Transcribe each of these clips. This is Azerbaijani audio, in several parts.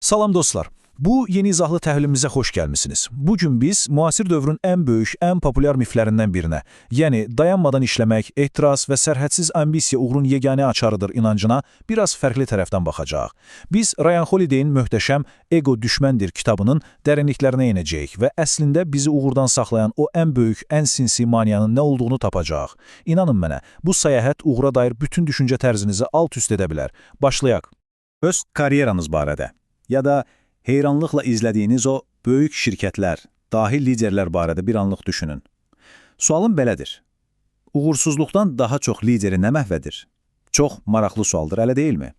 Salam dostlar. Bu yeni izahlı təhlilimizə xoş gəlmisiniz. Bugün biz müasir dövrün ən böyük, ən populyar miflərindən birinə, yəni dayanmadan işləmək, ehtiras və sərhədsiz ambisiya uğrun yeganə açarıdır inancına biraz fərqli tərəfdən baxacağıq. Biz Ryan Holiday'in möhtəşəm Ego Düşməndir kitabının dərinliklərinə inəcəyik və əslində bizi uğurdan saxlayan o ən böyük, ən sinsi maniyanın nə olduğunu tapacağıq. İnanın mənə, bu səyahət uğura dair bütün düşüncə tərzinizi alt-üst edə bilər. Başlayaq. Öz karyeranız barədə ya da heyranlıqla izlədiyiniz o böyük şirkətlər, dahi liderlər barədə bir anlıq düşünün. Sualım belədir. Uğursuzluqdan daha çox lideri nə məhv edir? Çox maraqlı sualdır, elə deyilmi?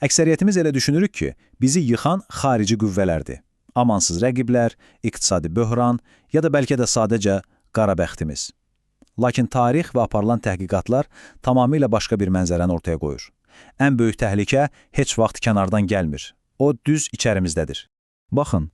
Əksəriyyətimiz elə düşünürük ki, bizi yıxan xarici qüvvələrdir. Amansız rəqiblər, iqtisadi böhran ya da bəlkə də sadəcə qara bəxtimiz. Lakin tarix və aparılan təhqiqatlar tamamilə başqa bir mənzərəni ortaya qoyur. Ən böyük təhlükə heç vaxt kənardan gəlmir. O düz içərimizdədir. Baxın,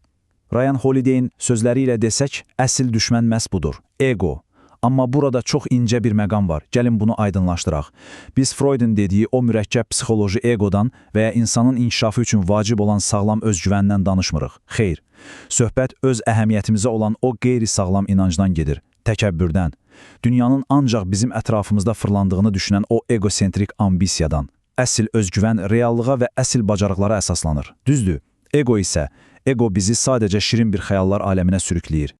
Ryan Holiday'in sözləri ilə desək, əsl düşmən məhz budur, ego. Amma burada çox incə bir məqam var, gəlin bunu aydınlaşdıraq. Biz Freud'un dediyi o mürəkkəb psixoloji egodan və ya insanın inkişafı üçün vacib olan sağlam özgüvəndən danışmırıq. Xeyr, söhbət öz əhəmiyyətimizə olan o qeyri-sağlam inancdan gedir, təkəbbürdən. Dünyanın ancaq bizim ətrafımızda fırlandığını düşünən o egosentrik ambisiyadan. Əsl özgüvən reallığa və əsl bacarıqlara əsaslanır. Düzdür, ego bizi sadəcə şirin bir xəyallar aləminə sürükləyir.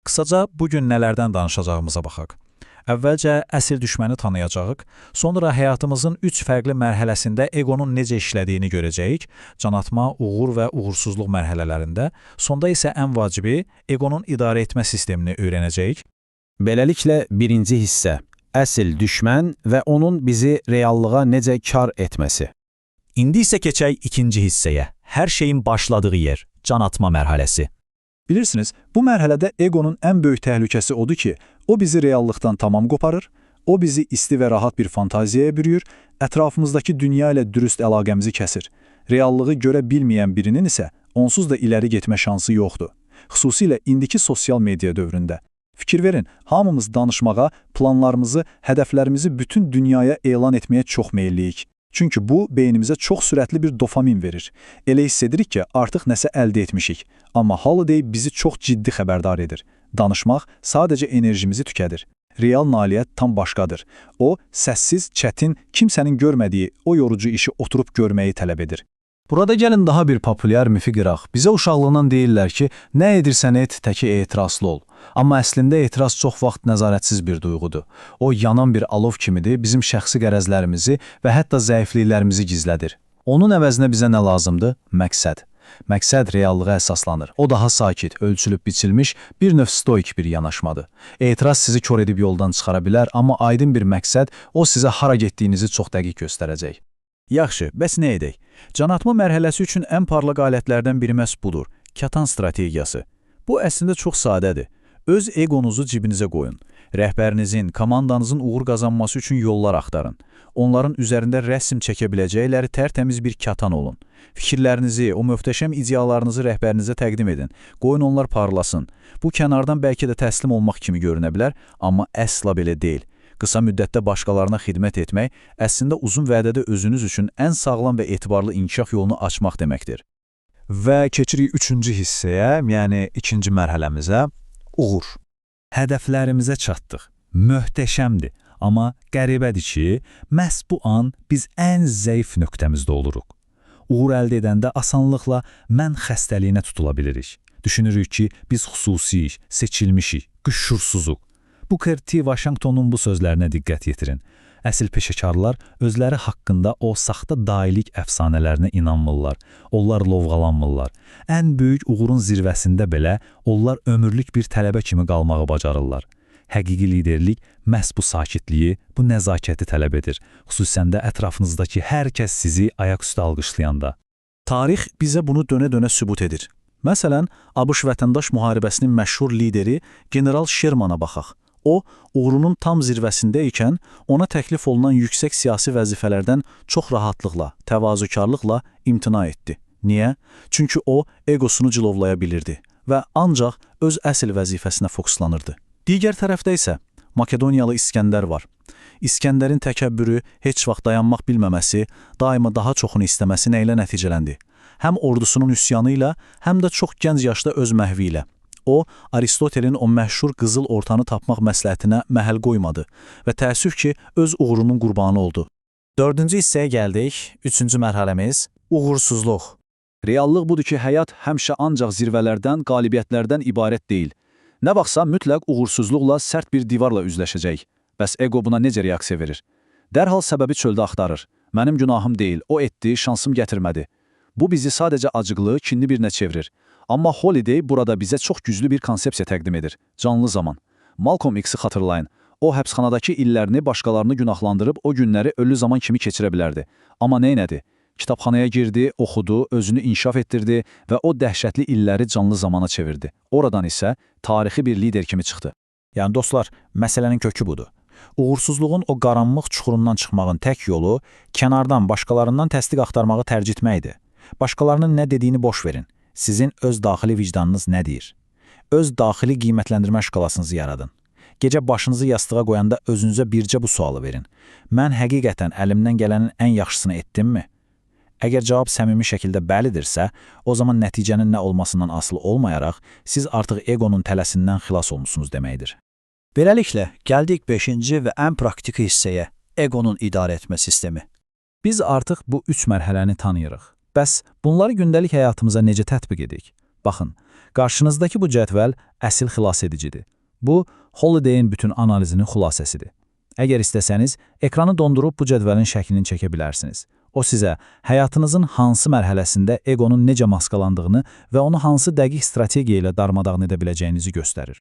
Qısaca bugün nələrdən danışacağımıza baxaq. Əvvəlcə əsl düşməni tanıyacağıq, sonra həyatımızın 3 fərqli mərhələsində egonun necə işlədiyini görəcəyik, canatma, uğur və uğursuzluq mərhələlərində, sonda isə ən vacibi egonun idarə etmə sistemini öyrənəcəyik. Beləliklə, birinci hissə. Əsl düşmən və onun bizi reallığa necə kar etməsi. İndi isə keçək ikinci hissəyə. Hər şeyin başladığı yer, canatma mərhələsi. Bilirsiniz, bu mərhələdə egonun ən böyük təhlükəsi odur ki, o bizi reallıqdan tamam qoparır, o bizi isti və rahat bir fantaziyaya bürüyür, ətrafımızdakı dünya ilə dürüst əlaqəmizi kəsir. Reallığı görə bilməyən birinin isə onsuz da iləri getmə şansı yoxdur. Xüsusilə indiki sosial media dövründə. Fikir verin, hamımız danışmağa, planlarımızı, hədəflərimizi bütün dünyaya elan etməyə çox meyilliyik. Çünki bu, beynimizə çox sürətli bir dopamin verir. Elə hiss edirik ki, artıq nəsə əldə etmişik. Amma Holiday bizi çox ciddi xəbərdar edir. Danışmaq sadəcə enerjimizi tükədir. Real nailiyyət tam başqadır. O, səssiz, çətin, kimsənin görmədiyi o yorucu işi oturub görməyi tələb edir. Burada gəlin daha bir populyar mifi qıraq. Bizə uşaqlığından deyirlər ki, nə edirsən et, təki etirazlı ol. Amma əslində etiraz çox vaxt nəzarətsiz bir duyğudur. O, yanan bir alov kimidir, bizim şəxsi qərəzlərimizi və hətta zəifliklərimizi gizlədir. Onun əvəzinə bizə nə lazımdır? Məqsəd. Məqsəd reallığa əsaslanır. O daha sakit, ölçülüb biçilmiş, bir növ stoik bir yanaşmadır. Etiraz sizi kör edib yoldan çıxara bilər, amma aydın bir məqsəd, o sizə hara getdiyinizi çox dəqiq göstərəcək. Yaxşı, bəs nə edək? Canatma mərhələsi üçün ən parlaq alətlərdən biri məhz budur, katan strategiyası. Bu əslində çox sadədir. Öz egonuzu cibinizə qoyun. Rəhbərinizin, komandanızın uğur qazanması üçün yollar axtarın. Onların üzərində rəsm çəkə biləcəkləri tərtəmiz bir katan olun. Fikirlərinizi, o möhtəşəm ideyalarınızı rəhbərinizə təqdim edin. Qoyun onlar parlasın. Bu kənardan bəlkə də təslim olmaq kimi görünə bilər, amma əsla belə deyil. Qısa müddətdə başqalarına xidmət etmək, əslində uzun vədədə özünüz üçün ən sağlam və etibarlı inkişaf yolunu açmaq deməkdir. Və keçirik üçüncü hissəyə, yəni ikinci mərhələmizə, uğur. Hədəflərimizə çatdıq. Möhtəşəmdir, amma qəribədir ki, məhz bu an biz ən zəif nöqtəmizdə oluruq. Uğur əldə edəndə asanlıqla mən xəstəliyinə tutula bilirik. Düşünürük ki, biz xüsusiyik, seçilmişik, qüşşursuzuq. Booker T. Washington'un bu sözlərinə diqqət yetirin. Əsl peşəkarlar özləri haqqında o saxta dailik əfsanələrinə inanmırlar. Onlar lovğalanmırlar. Ən böyük uğurun zirvəsində belə onlar ömürlük bir tələbə kimi qalmağı bacarırlar. Həqiqi liderlik məhz bu sakitliyi, bu nəzakəti tələb edir. Xüsusən də ətrafınızdakı hər kəs sizi ayaqüstü alqışlayanda. Tarix bizə bunu dönə-dönə sübut edir. Məsələn, ABŞ vətəndaş müharibəsinin məşhur lideri General Shermana baxaq. O, uğurunun tam zirvəsində ikən ona təklif olunan yüksək siyasi vəzifələrdən çox rahatlıqla, təvazökarlıqla imtina etdi. Niyə? Çünki o, egosunu cilovlaya bilirdi və ancaq öz əsl vəzifəsinə fokuslanırdı. Digər tərəfdə isə Makedoniyalı İskəndər var. İskəndərin təkəbbürü, heç vaxt dayanmaq bilməməsi, daima daha çoxunu istəməsi nə ilə nəticələndi? həm ordusunun üsyanı ilə, həm də çox gənc yaşda öz məhvi ilə. O, Aristotelin o məşhur qızıl ortanı tapmaq məsləhətinə məhəl qoymadı və təəssüf ki, öz uğurunun qurbanı oldu. 4-cü hissəyə gəldik. 3-cü mərhələmiz uğursuzluq. Reallıq budur ki, həyat həmişə ancaq zirvələrdən, qalibiyyətlərdən ibarət deyil. Nə vaxtsa mütləq uğursuzluqla sərt bir divarla üzləşəcək. Bəs ego buna necə reaksiya verir? Dərhal səbəbi çöldə axtarır. Mənim günahım deyil, o etdi, şansım gətirmədi. Bu bizi sadəcə acıqlı, kinli birinə çevirir. Amma Holiday burada bizə çox güclü bir konsepsiya təqdim edir. Canlı zaman. Malcolm X-i xatırlayın. O, həbsxanadakı illərini başqalarını günahlandırıb o günləri ölü zaman kimi keçirə bilərdi. Amma neynədi? Kitabxanaya girdi, oxudu, özünü inkişaf etdirdi və o dəhşətli illəri canlı zamana çevirdi. Oradan isə tarixi bir lider kimi çıxdı. Yəni dostlar, məsələnin kökü budur. Uğursuzluğun o qaranlıq çuxurundan çıxmağın tək yolu kənardan başqalarından təsdiq axtarmağı tərcih etməkdir. Başqalarının nə dediyini boş verin. Sizin öz daxili vicdanınız nə deyir? Öz daxili qiymətləndirmə şkalasınızı yaradın. Gecə başınızı yastığa qoyanda özünüzə bircə bu sualı verin. Mən həqiqətən əlimdən gələnin ən yaxşısını etdimmi? Əgər cavab səmimi şəkildə bəlidirsə, o zaman nəticənin nə olmasından asılı olmayaraq, siz artıq egonun tələsindən xilas olmusunuz deməkdir. Beləliklə, gəldik 5-ci və ən praktik hissəyə, egonun idarə etmə sistemi. Biz artıq bu 3 mərhələni tanıyırıq. Bəs bunları gündəlik həyatımıza necə tətbiq edik? Baxın, qarşınızdakı bu cədvəl əsl xilas edicidir. Bu, Holiday'in bütün analizinin xülasəsidir. Əgər istəsəniz, ekranı dondurub bu cədvəlin şəklini çəkə bilərsiniz. O sizə həyatınızın hansı mərhələsində egonun necə maskalandığını və onu hansı dəqiq strategiya ilə darmadağın edə biləcəyinizi göstərir.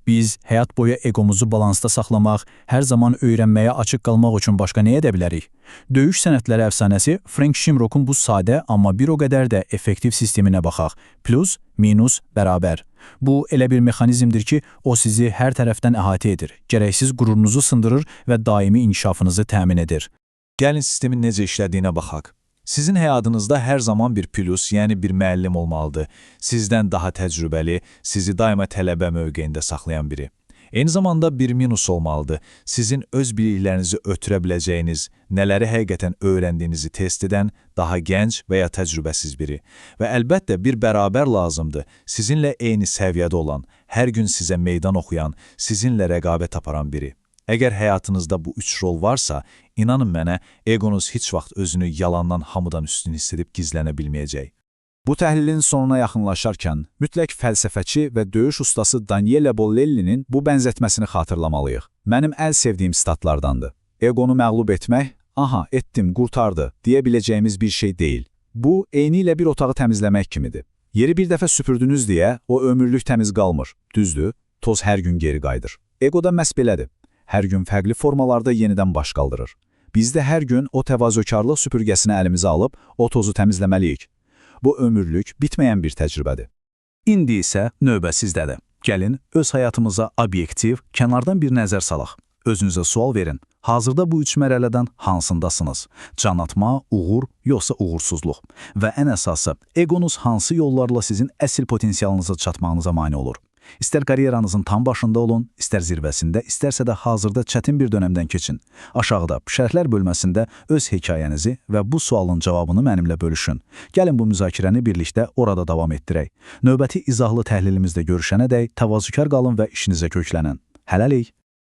Biz həyat boyu egomuzu balansda saxlamaq, hər zaman öyrənməyə açıq qalmaq üçün başqa nə edə bilərik? Döyüş sənətləri əfsanəsi Frank Shamrock'un bu sadə, amma bir o qədər də effektiv sisteminə baxaq. Plus, minus, bərabər. Bu elə bir mexanizmdir ki, o sizi hər tərəfdən əhatə edir, gərəksiz qururunuzu sındırır və daimi inkişafınızı təmin edir. Gəlin sistemin necə işlədiyinə baxaq. Sizin həyatınızda hər zaman bir plus, yəni bir müəllim olmalıdır. Sizdən daha təcrübəli, sizi daima tələbə mövqeyində saxlayan biri. Eyni zamanda bir minus olmalıdır. Sizin öz biliklərinizi ötürə biləcəyiniz, nələri həqiqətən öyrəndiyinizi test edən, daha gənc və ya təcrübəsiz biri. Və əlbəttə bir bərabər lazımdır. Sizinlə eyni səviyyədə olan, hər gün sizə meydan oxuyan, sizinlə rəqabət aparan biri. Əgər həyatınızda bu 3 rol varsa, inanın mənə, egonuz heç vaxt özünü yalandan hamıdan üstün hiss edib gizlənə bilməyəcək. Bu təhlilin sonuna yaxınlaşarkən, mütləq fəlsəfəçi və döyüş ustası Daniele Bollellinin bu bənzətməsini xatırlamalıyıq. Mənim ən sevdiyim statlardandır. Egonu məğlub etmək, aha, etdim, qurtardı, deyə biləcəyimiz bir şey deyil. Bu, eyni ilə bir otağı təmizləmək kimidir. Yeri bir dəfə süpürdünüz deyə, o ömürlük təmiz qalmır. Düzdür, toz hər gün geri qayıdır. Ego da məhz belədir. Hər gün fərqli formalarda yenidən baş qaldırır. Biz də hər gün o təvazökarlıq süpürgəsini əlimizə alıb, o tozu təmizləməliyik. Bu ömürlük, bitməyən bir təcrübədir. İndi isə növbə sizdədir. Gəlin, öz həyatımıza obyektiv, kənardan bir nəzər salaq. Özünüzə sual verin. Hazırda bu 3 mərhələdən hansındasınız? Can atma, uğur, yoxsa uğursuzluq? Və ən əsası, egonuz hansı yollarla sizin əsl potensialınıza çatmağınıza mane olur? İstər karyeranızın tam başında olun, istər zirvəsində, istərsə də hazırda çətin bir dönəmdən keçin. Aşağıda, şərhlər bölməsində öz hekayənizi və bu sualın cavabını mənimlə bölüşün. Gəlin bu müzakirəni birlikdə orada davam etdirək. Növbəti izahlı təhlilimizdə görüşənədək təvazökar qalın və işinizə köklənən. Hələlik!